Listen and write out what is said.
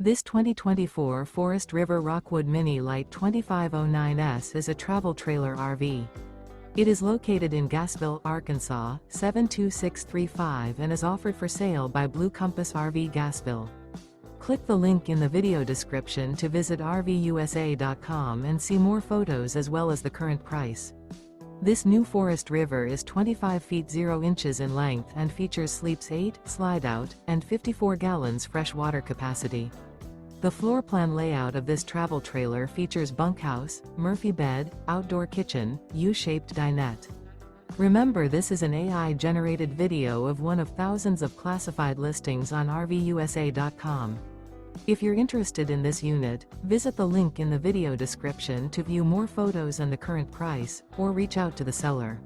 This 2024 Forest River Rockwood Mini Lite 2509S is a travel trailer RV. It is located in Gassville, Arkansas, 72635 and is offered for sale by Blue Compass RV Gassville. Click the link in the video description to visit RVUSA.com and see more photos as well as the current price. This new Forest River is 25 feet 0 inches in length and features sleeps 8, Slideout, and 54 gallons fresh water capacity. The floor plan layout of this travel trailer features bunkhouse, Murphy bed, outdoor kitchen, U-shaped dinette. Remember, this is an AI-generated video of one of thousands of classified listings on RVUSA.com. If you're interested in this unit, visit the link in the video description to view more photos and the current price, or reach out to the seller.